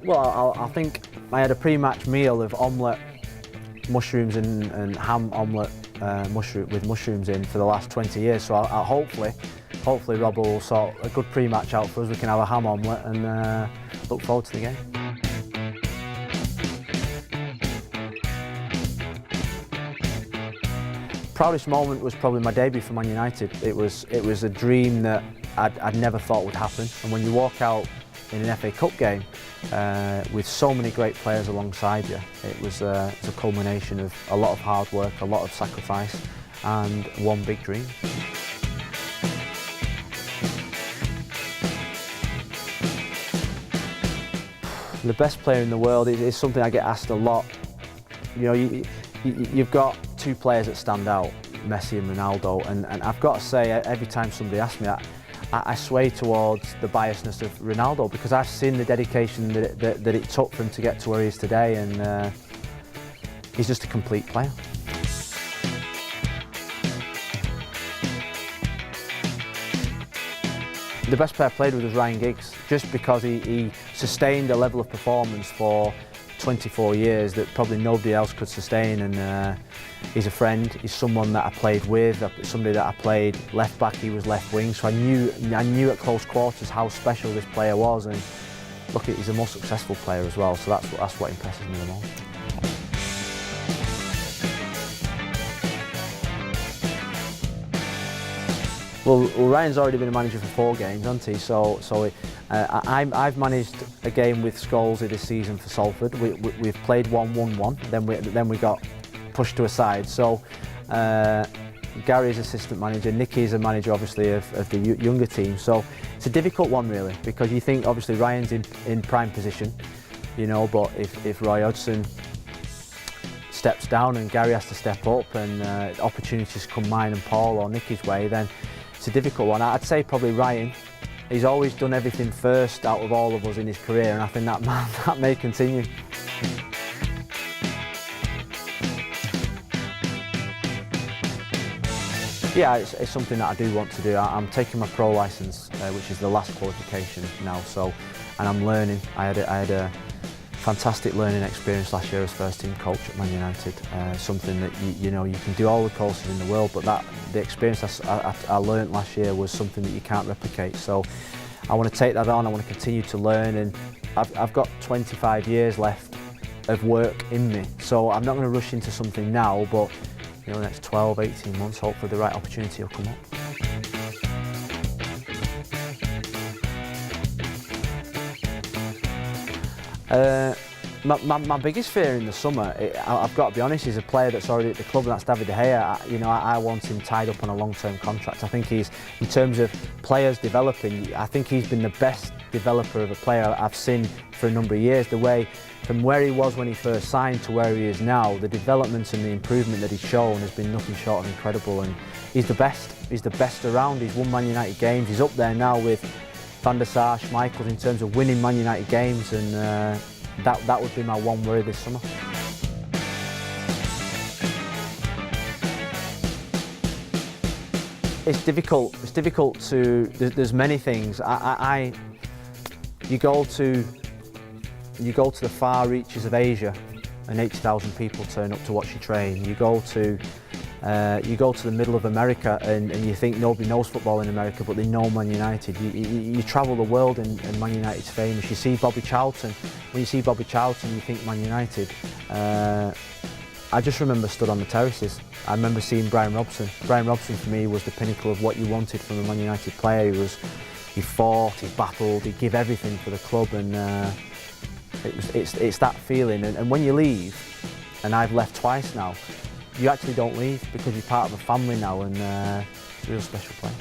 Well, I think I had a pre-match meal of omelette, mushrooms and ham omelette with mushrooms in for the last 20 years. So hopefully Rob will sort a good pre-match out for us. We can have a ham omelette and look forward to the game. Proudest moment was probably my debut for Man United. It was a dream that I'd never thought would happen. And when you walk out in an FA Cup game with so many great players alongside you, it was a culmination of a lot of hard work, a lot of sacrifice, and one big dream. The best player in the world is something I get asked a lot. You know, you've got two players that stand out, Messi and Ronaldo, and I've got to say, every time somebody asks me, I sway towards the biasness of Ronaldo, because I've seen the dedication that it took for him to get to where he is today, and he's just a complete player. The best player I played with was Ryan Giggs, just because he sustained a level of performance for 24 years that probably nobody else could sustain, and he's a friend, he's someone that I played with, somebody that I played left back, he was left wing, so I knew at close quarters how special this player was, and look, he's the most successful player as well, so that's what impresses me the most. Well, Ryan's already been a manager for 4 games, hasn't he? So I've managed a game with Scholesy this season for Salford. We've played 1-1-1, then we got pushed to a side. So Gary's assistant manager, Nicky's a manager obviously of the younger team. So it's a difficult one really, because you think obviously Ryan's in prime position, you know, but if Roy Hodgson steps down and Gary has to step up and opportunities come mine and Paul or Nicky's way, then it's a difficult one. I'd say probably Ryan. He's always done everything first out of all of us in his career, and I think that may continue. Yeah, it's something that I do want to do. I'm taking my pro licence, which is the last qualification now, and I'm learning. I had a fantastic learning experience last year as first team coach at Man United. Something that you know, you can do all the courses in the world, but the experience I learned last year was something that you can't replicate. So I want to take that on. I want to continue to learn, and I've got 25 years left of work in me. So I'm not going to rush into something now, but you know, the next 12, 18 months, hopefully the right opportunity will come up. My biggest fear in the summer, I've got to be honest, is a player that's already at the club, and that's David De Gea. You know, I want him tied up on a long-term contract. I think he's, in terms of players developing, I think he's been the best developer of a player I've seen for a number of years. The way, from where he was when he first signed to where he is now, the development and the improvement that he's shown has been nothing short of incredible, and he's the best. He's the best around. He's won Man United games. He's up there now with Van der Sar, Schmeichel in terms of winning Man United games, and that would be my one worry this summer. It's difficult. It's difficult to. There's many things. You go to the far reaches of Asia, and 80,000 people turn up to watch you train. You go to the middle of America, and you think nobody knows football in America, but they know Man United. You travel the world, and Man United's famous. You see Bobby Charlton. When you see Bobby Charlton, you think Man United. I just remember stood on the terraces. I remember seeing Brian Robson. Brian Robson for me was the pinnacle of what you wanted from a Man United player. He fought, he battled, he gave everything for the club, and it's that feeling. And when you leave, and I've left twice now, you actually don't leave because you're part of a family now, and it's a real special place.